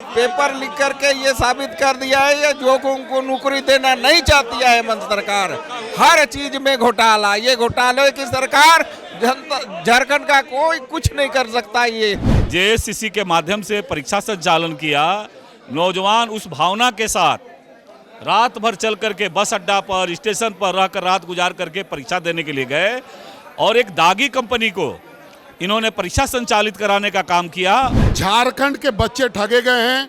Paper लिख करके ये साबित कर दिया है ये जो को उनको नौकरी देना नहीं चाहती है हेमंत सरकार। हर चीज में घोटाला, ये घोटाले की सरकार जनता झारखंड का कोई कुछ नहीं कर सकता। ये जेएससीसी के माध्यम से परीक्षा संचालन किया, नौजवान उस भावना के साथ रात भर चल करके बस अड्डा पर स्टेशन पर रहकर रात गुजार करके परीक्षा देने के लिए गए और एक दागी कंपनी को इन्होंने परीक्षा संचालित कराने का काम किया। झारखंड के बच्चे ठगे गए हैं।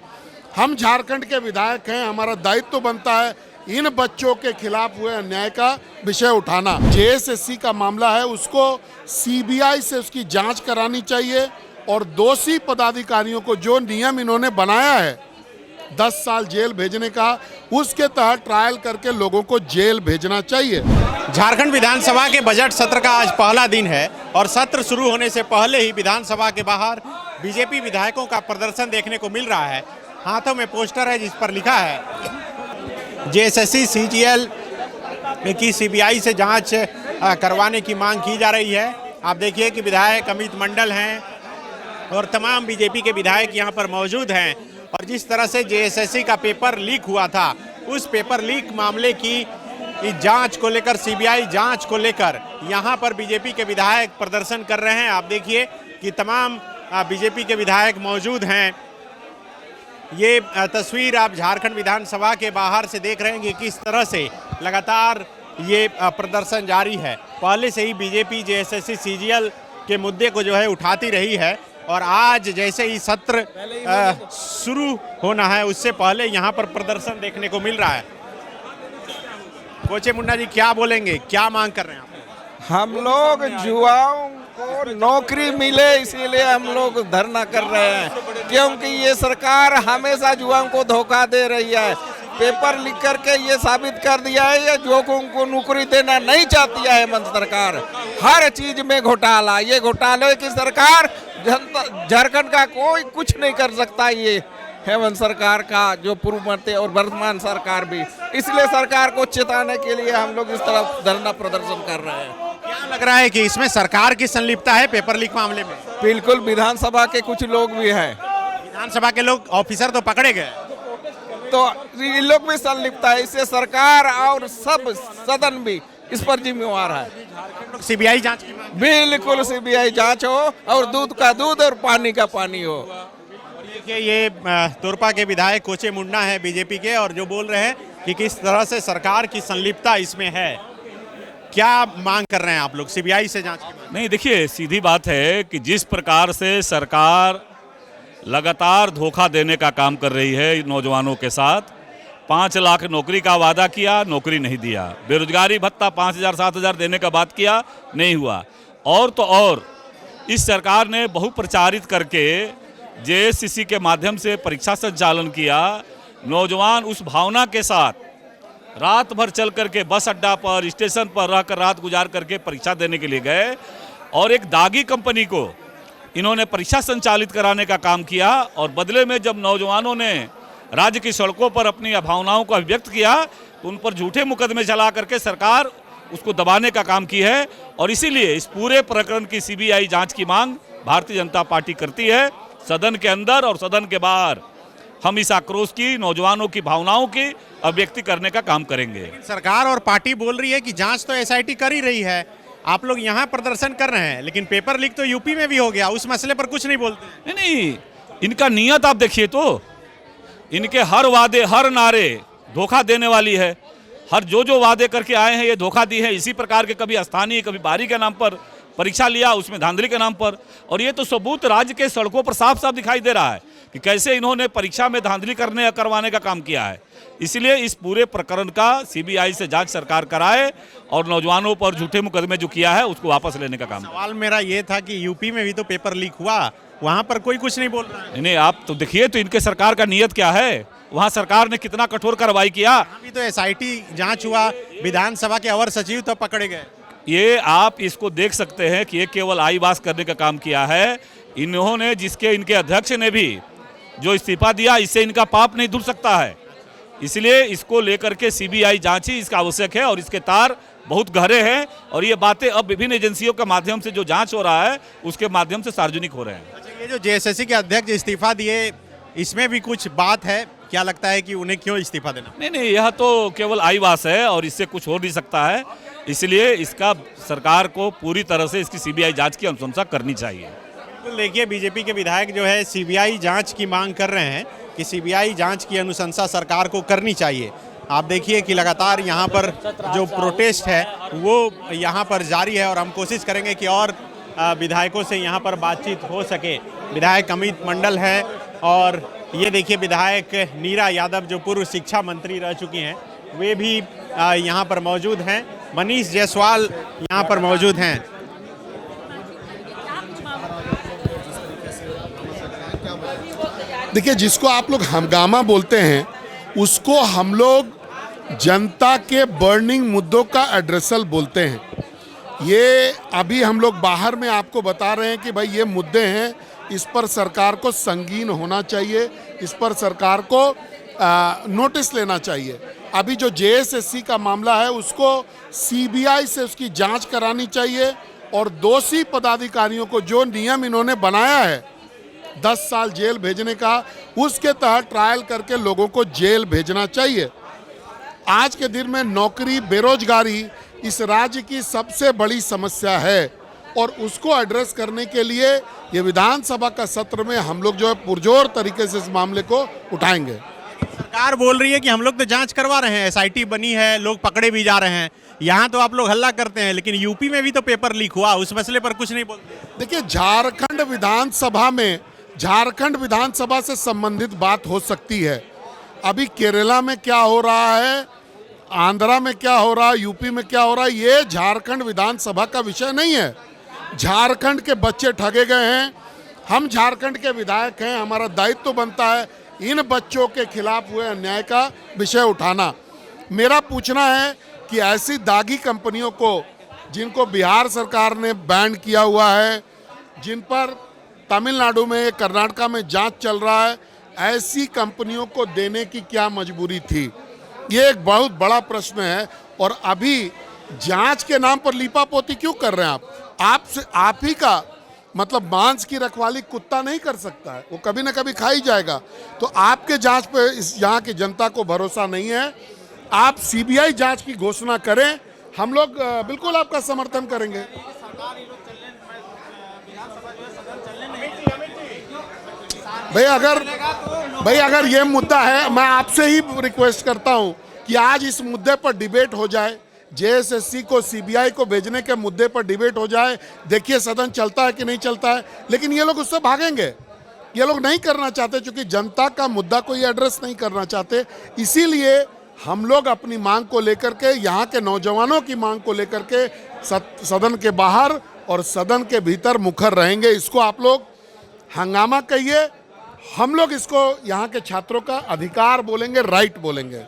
हम झारखंड के विधायक हैं, हमारा दायित्व तो बनता है इन बच्चों के खिलाफ हुए अन्याय का विषय उठाना। जेएसएससी का मामला है, उसको सीबीआई से उसकी जांच करानी चाहिए और दोषी पदाधिकारियों को जो नियम इन्होंने बनाया है 10 साल जेल भेजने का, उसके तहत ट्रायल करके लोगों को जेल भेजना चाहिए। झारखंड विधानसभा के बजट सत्र का आज पहला दिन है और सत्र शुरू होने से पहले ही विधानसभा के बाहर बीजेपी विधायकों का प्रदर्शन देखने को मिल रहा है। हाथों में पोस्टर है जिस पर लिखा है जेएसएससी सीजीएल की सीबीआई से जांच करवाने की मांग की जा रही है। आप देखिए कि विधायक अमित मंडल हैं और तमाम बीजेपी के विधायक यहाँ पर मौजूद हैं और जिस तरह से जेएसएससी का पेपर लीक हुआ था, उस पेपर लीक मामले की जांच को लेकर, सीबीआई जांच को लेकर यहां पर बीजेपी के विधायक प्रदर्शन कर रहे हैं। आप देखिए कि तमाम बीजेपी के विधायक मौजूद हैं। ये तस्वीर आप झारखंड विधानसभा के बाहर से देख रहे हैं कि किस तरह से लगातार ये प्रदर्शन जारी है। पहले से ही बीजेपी जेएसएससी सीजीएल के मुद्दे को जो है उठाती रही है और आज जैसे ही सत्र शुरू होना है उससे पहले यहाँ पर प्रदर्शन देखने को मिल रहा है। कोचे मुन्ना जी क्या बोलेंगे, क्या मांग कर रहे हैं आप? हम लोग युवाओं को नौकरी मिले इसीलिए हम लोग धरना कर रहे हैं, क्योंकि ये सरकार हमेशा युवाओं को धोखा दे रही है। पेपर लिख करके ये साबित कर दिया है ये जो को उनको नौकरी देना नहीं चाहती है हेमंत सरकार। हर चीज में घोटाला, ये घोटाले की सरकार जनता झारखंड का कोई कुछ नहीं कर सकता। ये हेमंत सरकार का जो पूर्व मध्य और वर्तमान सरकार भी, इसलिए सरकार को चेताने के लिए हम लोग इस तरह धरना प्रदर्शन कर रहे हैं। क्या लग रहा है कि इसमें सरकार की संलिप्तता है पेपर लीक मामले में? बिल्कुल, विधानसभा के कुछ लोग भी हैं। विधानसभा के लोग ऑफिसर तो पकड़े गए, तो ये लोग भी संलिप्त है। इससे सरकार और सब सदन भी इस पर जिम्मेवार है। सीबीआई जांच की मांग। बिल्कुल सीबीआई जांच हो और दूध का दूध और पानी का पानी हो। देखिए ये तोरपा के विधायक कोचे मुन्ना है बीजेपी के और जो बोल रहे हैं कि किस तरह से सरकार की संलिप्तता इसमें है। क्या मांग कर रहे हैं आप लोग? सीबीआई से जांच की मांग? नहीं, देखिए सीधी बात है कि जिस प्रकार से सरकार लगातार धोखा देने का काम कर रही है नौजवानों के साथ, 5 लाख नौकरी का वादा किया, नौकरी नहीं दिया। बेरोजगारी भत्ता 5,000 7,000 देने का बात किया, नहीं हुआ। और तो और इस सरकार ने बहुप्रचारित करके जेएससीसी के माध्यम से परीक्षा संचालन किया, नौजवान उस भावना के साथ रात भर चल करके बस अड्डा पर स्टेशन पर रहकर रात गुजार करके परीक्षा देने के लिए गए और एक दागी कंपनी को इन्होंने परीक्षा संचालित कराने का काम किया और बदले में जब नौजवानों ने राज्य की सड़कों पर अपनी भावनाओं को अभिव्यक्त किया तो उन पर झूठे मुकदमे चला करके सरकार उसको दबाने का काम की है। और इसीलिए इस पूरे प्रकरण की सीबीआई जांच की मांग भारतीय जनता पार्टी करती है। सदन के अंदर और सदन के बाहर हम इस आक्रोश की, नौजवानों की भावनाओं की अभिव्यक्ति करने का काम करेंगे। सरकार और पार्टी बोल रही है कि जांच तो एसआईटी कर ही रही है, आप लोग यहाँ प्रदर्शन कर रहे हैं, लेकिन पेपर लीक तो यूपी में भी हो गया, उस मसले पर कुछ नहीं बोलते। नहीं, इनका नियत आप देखिए तो इनके हर वादे, हर नारे धोखा देने वाली है। हर जो वादे करके आए हैं ये धोखा दी है। इसी प्रकार के कभी स्थानीय, कभी बारी के नाम पर परीक्षा लिया, उसमें धांधली के नाम पर। और ये तो सबूत राज्य के सड़कों पर साफ साफ दिखाई दे रहा है कि कैसे इन्होंने परीक्षा में धांधली करवाने का काम किया है। इसलिए इस पूरे प्रकरण का सीबीआई से जांच सरकार कराए और नौजवानों पर झूठे मुकदमे जो किया है उसको वापस लेने का काम। सवाल मेरा ये था कि यूपी में भी तो पेपर लीक हुआ, वहां पर कोई कुछ नहीं बोल रहा है। नहीं, आप तो देखिए तो इनके सरकार का नियत क्या है, वहां सरकार ने कितना कठोर कार्रवाई किया। अभी तो एसआईटी जांच हुआ, विधानसभा के अवर सचिव तो पकड़े गए। ये आप इसको देख सकते हैं कि ये केवल आईबास करने का काम किया है इन्होंने, जिसके इनके अध्यक्ष ने भी जो इस्तीफा दिया, इससे इनका पाप नहीं धुल सकता है। इसलिए इसको लेकर के सीबीआई जांच ही इसका आवश्यक है और इसके तार बहुत गहरे हैं और ये बातें अब विभिन्न एजेंसियों के माध्यम से जो जांच हो रहा है उसके माध्यम से सार्वजनिक हो रहे हैं। अच्छा, ये जो जेएसएससी के अध्यक्ष इस्तीफा दिए इसमें भी कुछ बात है? क्या लगता है कि उन्हें क्यों इस्तीफा देना? नहीं, यह तो केवल आईवास है और इससे कुछ हो नहीं सकता है। इसलिए इसका सरकार को पूरी तरह से इसकी सीबीआई जांच की अनुशंसा करनी चाहिए। तो देखिए, बीजेपी के विधायक जो है सीबीआई जांच की मांग कर रहे हैं कि सीबीआई जांच की अनुशंसा सरकार को करनी चाहिए। आप देखिए कि लगातार यहाँ पर जो प्रोटेस्ट है वो यहाँ पर जारी है और हम कोशिश करेंगे कि और विधायकों से यहाँ पर बातचीत हो सके। विधायक अमित मंडल है और ये देखिए विधायक नीरा यादव जो पूर्व शिक्षा मंत्री रह चुकी हैं, वे भी यहाँ पर मौजूद हैं। मनीष जायसवाल यहाँ पर मौजूद हैं। देखिए, जिसको आप लोग हंगामा बोलते हैं उसको हम लोग जनता के बर्निंग मुद्दों का एड्रेसल बोलते हैं। ये अभी हम लोग बाहर में आपको बता रहे हैं कि भाई ये मुद्दे हैं, इस पर सरकार को संगीन होना चाहिए, इस पर सरकार को नोटिस लेना चाहिए। अभी जो जेएसएससी का मामला है उसको सीबीआई से उसकी जांच करानी चाहिए और दोषी पदाधिकारियों को जो नियम इन्होंने बनाया है 10 साल जेल भेजने का, उसके तहत ट्रायल करके लोगों को जेल भेजना चाहिए। आज के दिन में नौकरी, बेरोजगारी इस राज्य की सबसे बड़ी समस्या है और उसको एड्रेस करने के लिए ये विधानसभा का सत्र में हम लोग जो है पुरजोर तरीके से इस मामले को उठाएंगे। सरकार बोल रही है कि हम लोग तो जांच करवा रहे हैं, एसआईटी बनी है, लोग पकड़े भी जा रहे हैं। यहाँ तो आप लोग हल्ला करते हैं, लेकिन यूपी में भी तो पेपर लीक हुआ, उस मसले पर कुछ नहीं बोलते। देखिए, झारखंड विधानसभा से संबंधित बात हो सकती है। अभी केरला में क्या हो रहा है, आंध्रा में क्या हो रहा है, यूपी में क्या हो रहा है, ये झारखंड विधानसभा का विषय नहीं है। झारखंड के बच्चे ठगे गए हैं, हम झारखंड के विधायक हैं, हमारा दायित्व तो बनता है इन बच्चों के खिलाफ हुए अन्याय का विषय उठाना। मेरा पूछना है कि ऐसी दागी कंपनियों को जिनको बिहार सरकार ने बैन किया हुआ है, जिन पर तमिलनाडु में, कर्नाटका में जांच चल रहा है, ऐसी कंपनियों को देने की क्या मजबूरी थी? ये एक बहुत बड़ा प्रश्न है। और अभी जांच के नाम पर लीपापोती क्यों कर रहे हैं आप ही का मतलब मांस की रखवाली कुत्ता नहीं कर सकता है, वो कभी ना कभी खा ही जाएगा। तो आपके जांच पे इस यहाँ की जनता को भरोसा नहीं है। आप सीबीआई जांच की घोषणा करें, हम लोग बिल्कुल आपका समर्थन करेंगे। भाई अगर ये मुद्दा है, मैं आपसे ही रिक्वेस्ट करता हूं कि आज इस मुद्दे पर डिबेट हो जाए, जेएसएससी को सीबीआई को भेजने के मुद्दे पर डिबेट हो जाए। देखिए सदन चलता है कि नहीं चलता है, लेकिन ये लोग उससे भागेंगे। ये लोग नहीं करना चाहते क्योंकि जनता का मुद्दा को ये एड्रेस नहीं करना चाहते। इसीलिए हम लोग अपनी मांग को लेकर के, यहाँ के नौजवानों की मांग को लेकर के सदन के बाहर और सदन के भीतर मुखर रहेंगे। इसको आप लोग हंगामा कहिए, हम लोग इसको यहाँ के छात्रों का अधिकार बोलेंगे, राइट बोलेंगे।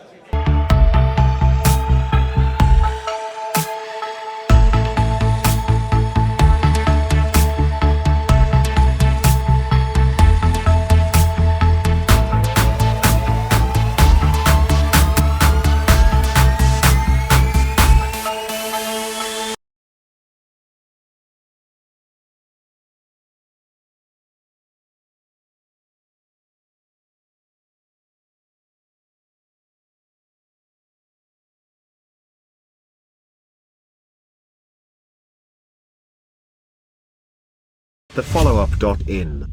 thefollowup.in.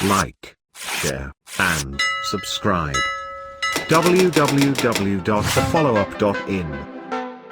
Like, share, and subscribe. www.thefollowup.in